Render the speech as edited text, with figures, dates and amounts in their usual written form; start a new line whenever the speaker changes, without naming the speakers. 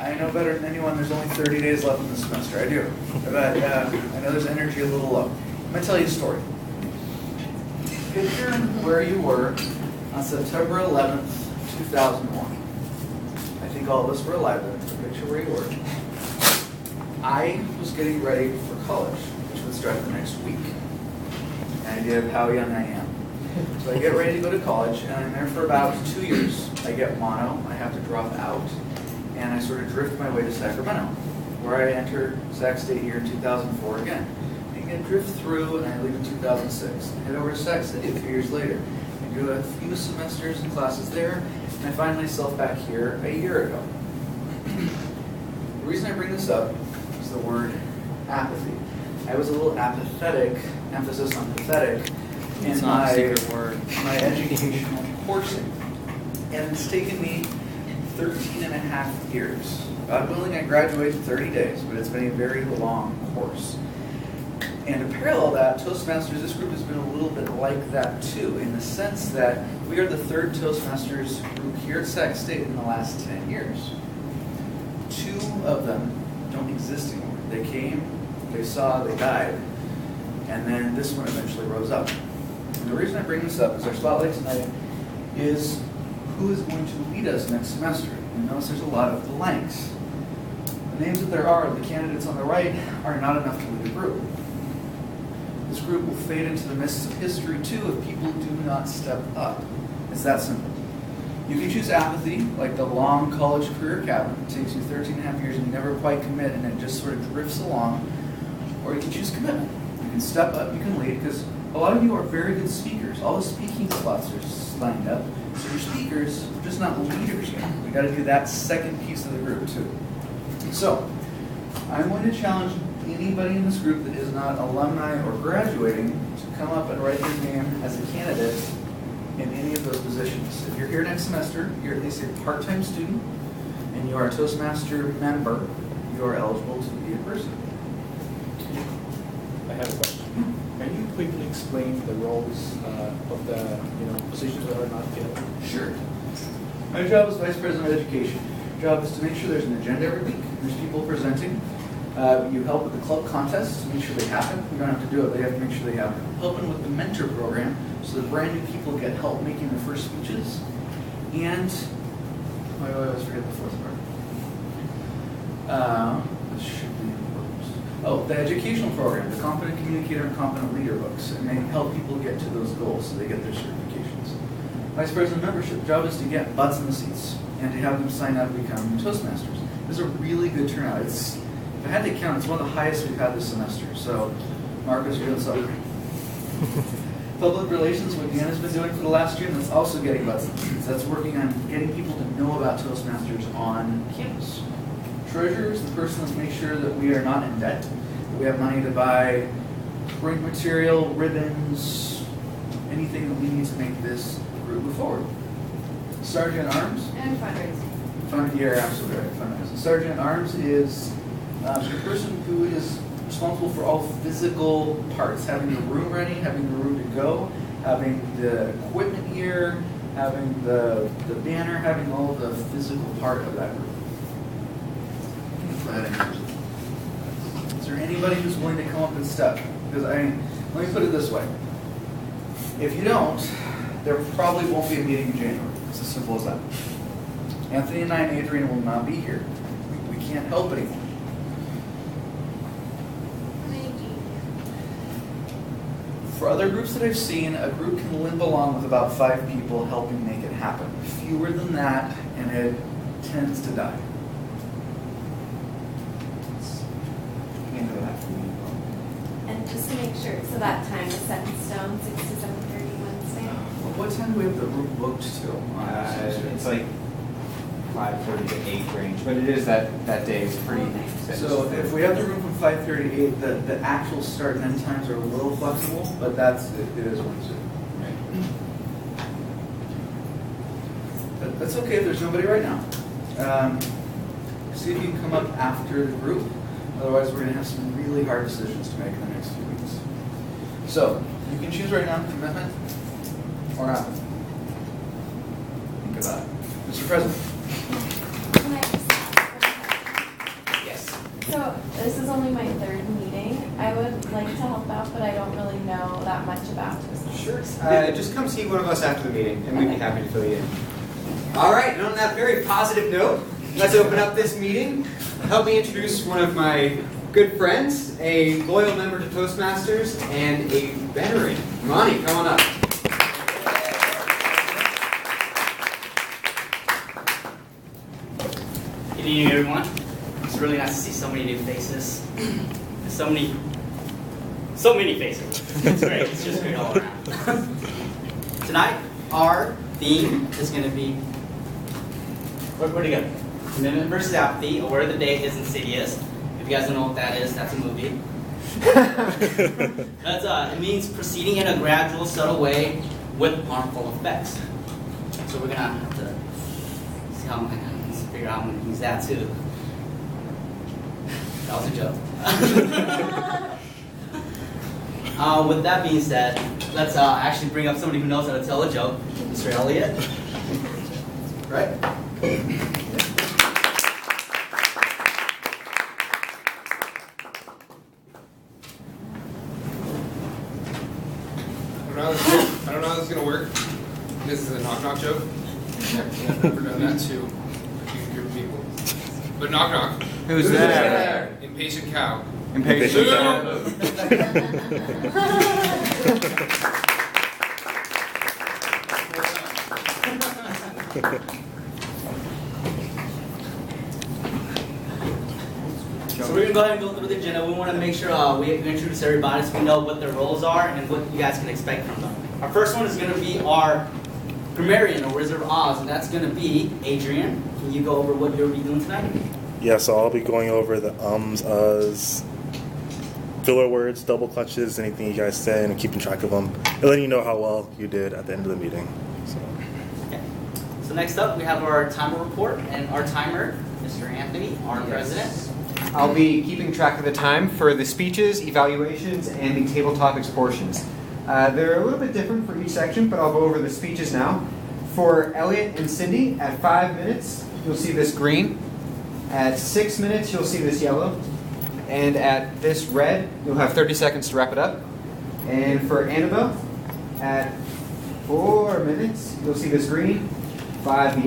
I know better than anyone there's only 30 days left in the semester. I do. But I know there's energy a little low. I'm going to tell you a story. Picture where you were on September 11th, 2001. I think all of us were alive then, so picture where you were. I was getting ready for college, which would start the next week. An idea of how young I am. So I get ready to go to college, and I'm there for about 2 years. I get mono, I have to drop out, and I sort of drift my way to Sacramento, where I enter Sac State here in 2004 again. I drift through, and I leave in 2006. I head over to Sac City a few years later. I do a few semesters and classes there, and I find myself back here a year ago. The reason I bring this up is the word apathy. I was a little apathetic, emphasis on pathetic, in my educational coursing. And it's taken me 13 and a half years. God willing, I graduate in 30 days, but it's been a very long course. And to parallel that, Toastmasters, this group has been a little bit like that too, in the sense that we are the third Toastmasters group here at Sac State in the last 10 years. 2 of them don't exist anymore. They came, they saw, they died, and then this one eventually rose up. And the reason I bring this up is our spotlight tonight is who is going to lead us next semester. You notice there's a lot of blanks. The names that there are, the candidates on the right, are not enough to lead a group. This group will fade into the mists of history too if people do not step up. It's that simple. You can choose apathy, like the long college career cabin. It takes you 13 and a half years and you never quite commit and it just sort of drifts along. Or you can choose commitment. You can step up, you can lead, because a lot of you are very good speakers. All the speaking slots are lined up. So you're speakers, just not leaders yet. We got to do that second piece of the group too. So, I'm going to challenge anybody in this group that is not alumni or graduating to come up and write their name as a candidate in any of those positions. If you're here next semester, you're at least a part-time student, and you are a Toastmaster member, you are eligible to be a person.
I have a question. Can you quickly explain the roles of the positions that are not filled?
Sure. My job is Vice President of Education. My job is to make sure there's an agenda every week. There's people presenting. You help with the club contests to make sure they happen. You don't have to do it, they have to make sure they happen. Helping with the mentor program so that brand new people get help making their first speeches. And I always forget the fourth part. This should be important. Oh, the educational program, the Competent Communicator and Competent Leader books, and they help people get to those goals so they get their certifications. Vice President membership, the job is to get butts in the seats and to have them sign up and become Toastmasters. There's a really good turnout. If I had to count, it's one of the highest we've had this semester. So, Marcus, you're doing something. Public relations, what Deanna's been doing for the last year, and that's also getting butts in the seats. That's working on getting people to know about Toastmasters on campus. Treasurer is the person that makes sure that we are not in debt, that we have money to buy print material, ribbons, anything that we need to make this group move forward. Sergeant at Arms.
And fundraising.
Yeah, absolutely right. Fundraising. Sergeant at Arms is the person who is responsible for all physical parts, having the room ready, having the room to go, having the equipment here, having the banner, having all the physical part of that group. Is there anybody who's willing to come up and step? Because let me put it this way. If you don't, there probably won't be a meeting in January. It's as simple as that. Anthony and I and Adrian will not be here. We can't help anymore. For other groups that I've seen, a group can limp along with about 5 people helping make it happen. Fewer than that, and it tends to die.
And just to make sure, so that time is set in stone, 6 to 7:30 Wednesday?
What time do we have the room booked till?
It's like 5:30 to 8 range, but it is that day is pretty set.
So if we have the room from 5:30 to 8, the actual start and end times are a little flexible, but it is Wednesday. But that's okay if there's nobody right now. See if you can come up after the group. Otherwise, we're going to have some really hard decisions to make in the next few weeks. So, you can choose right now, commitment or not. Think about it. Mr. President.
Can I just ask So this is only my third meeting. I would like to help out, but I don't really know that much about this.
Sure. Just come see one of us after the meeting, and we'd be happy to fill you in. All right, and on that very positive note, let's open up this meeting. Help me introduce one of my good friends, a loyal member to Toastmasters, and a veteran. Ronnie, come on up.
Good evening, everyone. It's really nice to see so many new faces. So many faces. It's great. It's just great all around. Tonight, our theme is going to be where'd it go? Commitment versus apathy. Aware the Day is Insidious. If you guys don't know what that is, that's a movie. It means proceeding in a gradual, subtle way with harmful effects. So we're gonna have to see how I'm gonna figure out how I'm gonna use that too. That was a joke. With that being said, let's actually bring up somebody who knows how to tell a joke, Mr. Elliott. Right?
I don't know how this is going to work. This is a knock-knock joke. I've never done that to a huge group of people. But knock-knock.
Who's there?
Impatient cow.
Impatient.
So we're gonna go ahead and go through the agenda. We want to make sure we introduce everybody so we know what their roles are and what you guys can expect from them. Our first one is going to be our grammarian or Wizard of Oz, and that's going to be Adrian. Can you go over what you'll be doing tonight?
Yeah, so I'll be going over the ums, uhs, filler words, double clutches, anything you guys say, and keeping track of them, and letting you know how well you did at the end of the meeting. So.
Okay. So next up, we have our timer report, and our timer, Mr. Anthony, our president.
I'll be keeping track of the time for the speeches, evaluations, and the table topics portions. They're a little bit different for each section, but I'll go over the speeches now. For Elliot and Cindy, at 5 minutes, you'll see this green. At 6 minutes, you'll see this yellow. And at this red, you'll have 30 seconds to wrap it up. And for Annabelle, at 4 minutes, you'll see this green. 5 the yellow.